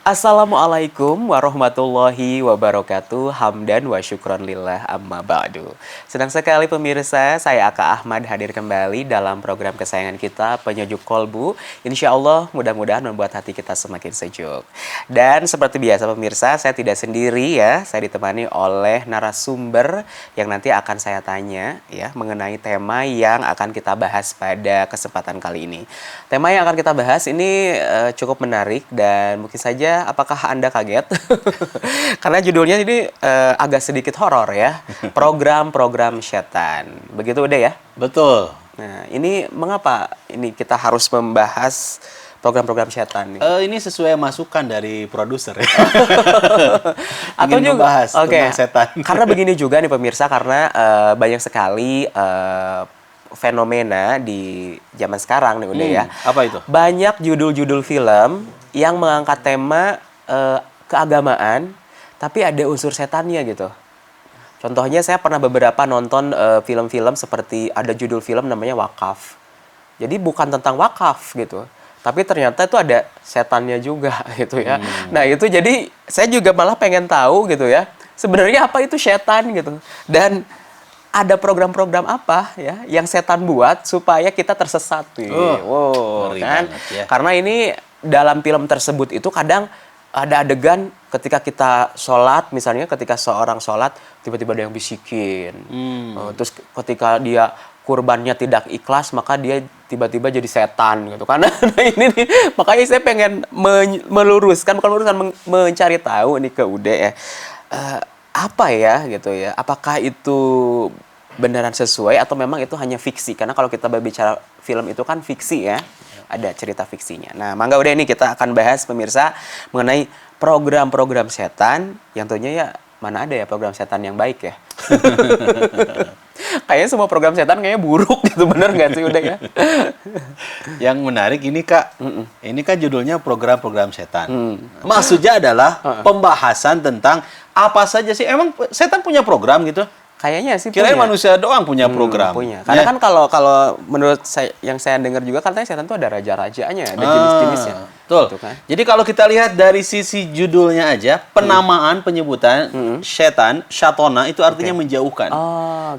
Assalamualaikum warahmatullahi wabarakatuh. Hamdan wa syukron lillah amma ba'du. Senang sekali pemirsa, saya Aka Ahmad hadir kembali dalam program kesayangan kita, Penyejuk Kolbu. Insya Allah mudah-mudahan membuat hati kita semakin sejuk. Dan seperti biasa pemirsa, saya tidak sendiri ya. Saya ditemani oleh narasumber yang nanti akan saya tanya ya mengenai tema yang akan kita bahas pada kesempatan kali ini. Tema yang akan kita bahas ini cukup menarik dan mungkin saja apakah Anda kaget? Karena judulnya ini agak sedikit horor ya. Program-program setan. Begitu udah ya? Betul. Nah, ini mengapa ini kita harus membahas program-program setan nih? Ini sesuai masukan dari produser ya. Atau Ingin juga membahas tentang setan. Karena begini juga nih pemirsa, karena banyak sekali fenomena di zaman sekarang nih udah ya. Apa itu? Banyak judul-judul film yang mengangkat tema keagamaan, tapi ada unsur setannya gitu. Contohnya saya pernah beberapa nonton film-film seperti ada judul film namanya Wakaf. Jadi bukan tentang wakaf gitu, tapi ternyata itu ada setannya juga gitu ya. Nah itu jadi saya juga malah pengen tahu gitu ya, sebenarnya apa itu setan gitu. Dan ada program-program apa ya yang setan buat supaya kita tersesat nih. Ngeri Kan? banget ya. Karena ini dalam film tersebut itu kadang ada adegan ketika kita sholat, misalnya ketika seorang sholat tiba-tiba ada yang bisikin. Terus ketika dia kurbannya tidak ikhlas maka dia tiba-tiba jadi setan gitu. Karena ini nih makanya saya pengen meluruskan, bukan meluruskan, mencari tahu nih ke Ude ya. Apa ya gitu ya, apakah itu beneran sesuai atau memang itu hanya fiksi? Karena kalau kita berbicara film itu kan fiksi ya, ada cerita fiksinya. Nah, mangga udah ini kita akan bahas pemirsa mengenai program-program setan yang tentunya ya mana ada ya program setan yang baik ya. Kayaknya semua program setan kayaknya buruk gitu, bener nggak sih udah ya? Yang menarik ini Kak, ini kan judulnya program-program setan. Maksudnya adalah pembahasan tentang apa saja sih. Emang setan punya program gitu? Kayaknya sih Kirain punya. manusia doang punya program. Punya. Karena kan kalau menurut saya yang saya dengar juga katanya setan itu ada raja-rajanya, ada jenis-jenisnya. Betul. Gitu kan? Jadi kalau kita lihat dari sisi judulnya aja, penamaan penyebutan setan, syatona itu artinya menjauhkan.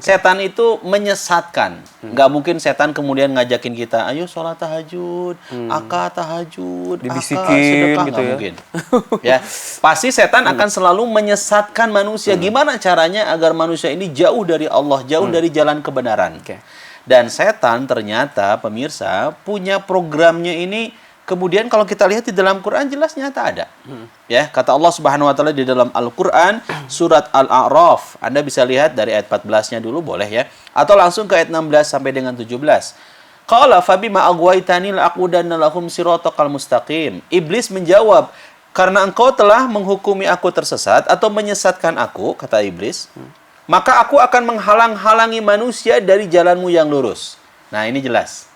Setan itu menyesatkan. Nggak mungkin setan kemudian ngajakin kita, ayo sholat tahajud, aka tahajud, Dibisikin aka sedekah, gitu nggak ya. mungkin. Ya, pasti setan akan selalu menyesatkan manusia. Gimana caranya agar manusia ini jauh dari Allah, jauh dari jalan kebenaran. Oke. Dan setan ternyata pemirsa punya programnya ini. Kemudian kalau kita lihat di dalam Quran jelas nyata ada. Ya, kata Allah Subhanahu wa taala di dalam Al-Qur'an surat Al-A'raf. Anda bisa lihat dari ayat 14-nya dulu boleh ya, atau langsung ke ayat 16 sampai dengan 17. Qala fabima aghwaytani la'aqudanna lahum siratal mustaqim. Iblis menjawab, karena engkau telah menghukumi aku tersesat atau menyesatkan aku, kata iblis, maka aku akan menghalang-halangi manusia dari jalanmu yang lurus. Nah, ini jelas.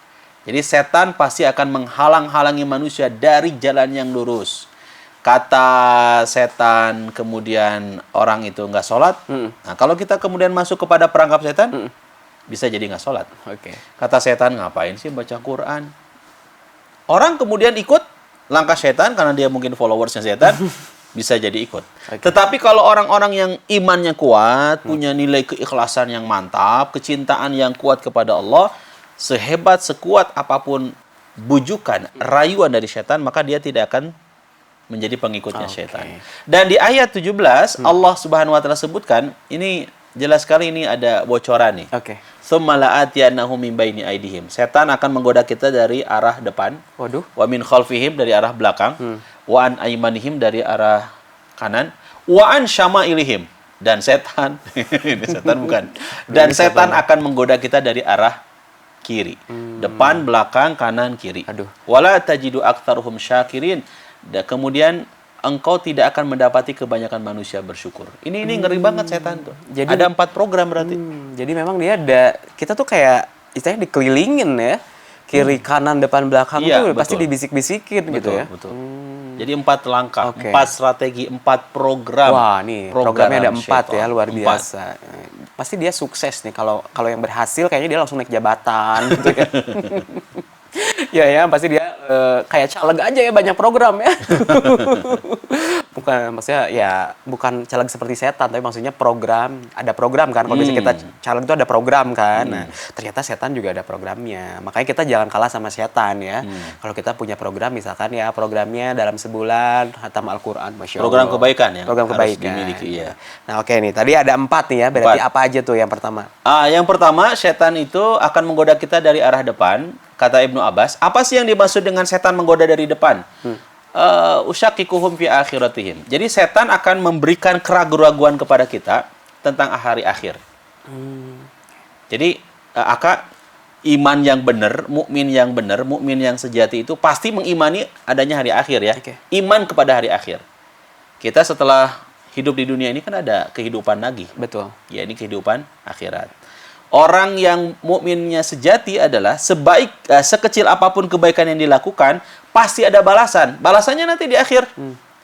Jadi setan pasti akan menghalang-halangi manusia dari jalan yang lurus. Kata setan kemudian orang itu nggak sholat. Nah, kalau kita kemudian masuk kepada perangkap setan, bisa jadi nggak sholat. Oke. Kata setan, ngapain sih baca Quran? Orang kemudian ikut langkah setan karena dia mungkin followersnya setan, bisa jadi ikut. Tetapi kalau orang-orang yang imannya kuat, punya nilai keikhlasan yang mantap, kecintaan yang kuat kepada Allah, sehebat, sekuat apapun bujukan, rayuan dari setan, maka dia tidak akan menjadi pengikutnya setan. Dan di ayat 17, Allah Subhanahu wa taala sebutkan, ini jelas sekali ini ada bocoran nih. Oke. Tsumma la'atiyannahum min baini aydihim. Setan akan menggoda kita dari arah depan. Waduh. Wa min khalfihim dari arah belakang. Wa an aymanihim dari arah kanan. Wa an syama'ilihim. Dan setan, ini setan bukan. Dan setan akan menggoda kita dari arah kiri. Depan, belakang, kanan, kiri. Aduh. Wala tajidu aktsaruhum syakirin. Dan kemudian engkau tidak akan mendapati kebanyakan manusia bersyukur. Ini ngeri banget setan tuh. Jadi ada 4 program berarti. Jadi memang dia ada, kita tuh kayak istilahnya dikelilingin ya. Kiri, kanan, depan, belakang Iya, tuh pasti betul. dibisik-bisikin gitu ya. Betul. Jadi 4 langkah, Oke. 4 strategi, 4 program. Wah, nih programnya ada 4 setan. ya, luar 4. biasa. Pasti dia sukses nih kalau yang berhasil kayaknya dia langsung naik jabatan gitu ya. Ya pasti dia kayak caleg aja ya, banyak program ya. Bukan, maksudnya ya bukan caleg seperti setan, tapi maksudnya ada program kan. Kalau biasanya kita caleg itu ada program kan. Nah, ternyata setan juga ada programnya. Makanya kita jangan kalah sama setan ya. Kalau kita punya program, misalkan ya programnya dalam sebulan hatam Al-Quran, Masya Allah. Program kebaikan yang Program harus kebaikan. dimiliki, iya. Nah, oke nih, tadi ada 4 nih ya. Berarti 4. apa aja tuh yang pertama? Yang pertama, setan itu akan menggoda kita dari arah depan. Kata Ibnu Abbas, apa sih yang dimaksud dengan setan menggoda dari depan? Usyakikuhum fi akhiratihim. Jadi setan akan memberikan keraguan-raguan kepada kita tentang hari akhir. Jadi iman yang benar, mukmin yang benar, mukmin yang sejati itu pasti mengimani adanya hari akhir ya. Oke. Iman kepada hari akhir. Kita setelah hidup di dunia ini kan ada kehidupan lagi. Betul. Ya, ini kehidupan akhirat. Orang yang mukminnya sejati adalah sekecil apapun kebaikan yang dilakukan, pasti ada balasan. Balasannya nanti di akhir.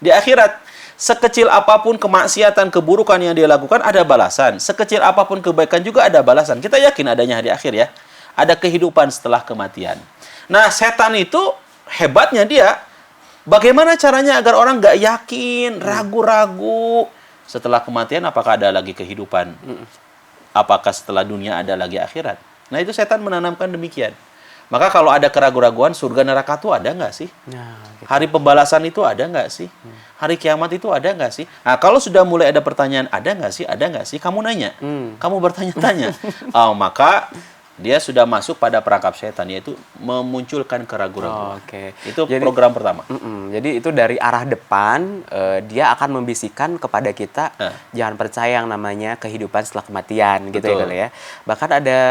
Di akhirat. Sekecil apapun kemaksiatan, keburukan yang dia lakukan, ada balasan. Sekecil apapun kebaikan juga ada balasan. Kita yakin adanya hari akhir ya. Ada kehidupan setelah kematian. Nah, setan itu hebatnya dia, bagaimana caranya agar orang nggak yakin, ragu-ragu setelah kematian apakah ada lagi kehidupan? Apakah setelah dunia ada lagi akhirat? Nah, itu setan menanamkan demikian. Maka kalau ada keraguan-raguan, surga neraka itu ada nggak sih? Nah, gitu. Hari pembalasan itu ada nggak sih? Hari kiamat itu ada nggak sih? Nah, kalau sudah mulai ada pertanyaan, ada nggak sih? Ada nggak sih? Kamu nanya. Kamu bertanya-tanya. Maka dia sudah masuk pada perangkap setan, yaitu memunculkan keraguan-raguan. Oke. Itu Jadi, program pertama. Jadi itu dari arah depan, dia akan membisikkan kepada kita jangan percaya yang namanya kehidupan setelah kematian, gitu ya Betul. kali ya. Bahkan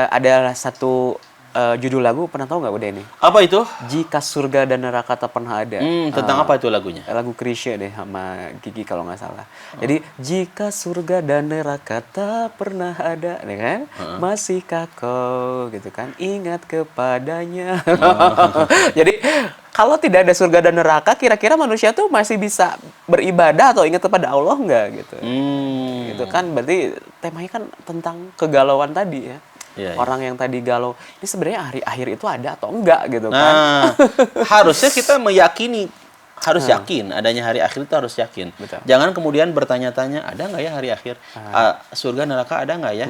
ada satu judul lagu, pernah tahu nggak udah ini? Apa itu? Jika surga dan neraka tak pernah ada. Tentang apa itu lagunya? Lagu Krisya deh sama Gigi kalau nggak salah. Jadi jika surga dan neraka tak pernah ada, ya kan? Masihkah kau gitu kan? Ingat kepadanya. Jadi kalau tidak ada surga dan neraka, kira-kira manusia tuh masih bisa beribadah atau ingat kepada Allah nggak gitu? Gitu kan? Berarti temanya kan tentang kegalauan tadi ya. Iya, iya. Orang yang tadi galau, ini sebenarnya hari akhir itu ada atau enggak gitu kan? Nah, harusnya kita meyakini, harus yakin adanya hari akhir itu harus yakin. Betul. Jangan kemudian bertanya-tanya, ada nggak ya hari akhir? Surga neraka ada nggak ya?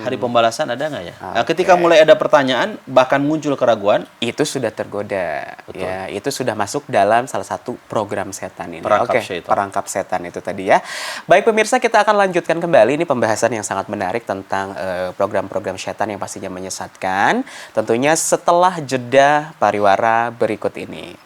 Hari pembalasan ada nggak ya? Nah, ketika mulai ada pertanyaan, bahkan muncul keraguan, Itu sudah tergoda. Betul. Ya, itu sudah masuk dalam salah satu program setan ini. Perangkap Oke, syaitan. perangkap setan itu tadi ya. Baik pemirsa, kita akan lanjutkan kembali ini pembahasan yang sangat menarik tentang program-program setan yang pastinya menyesatkan. Tentunya setelah jeda pariwara berikut ini.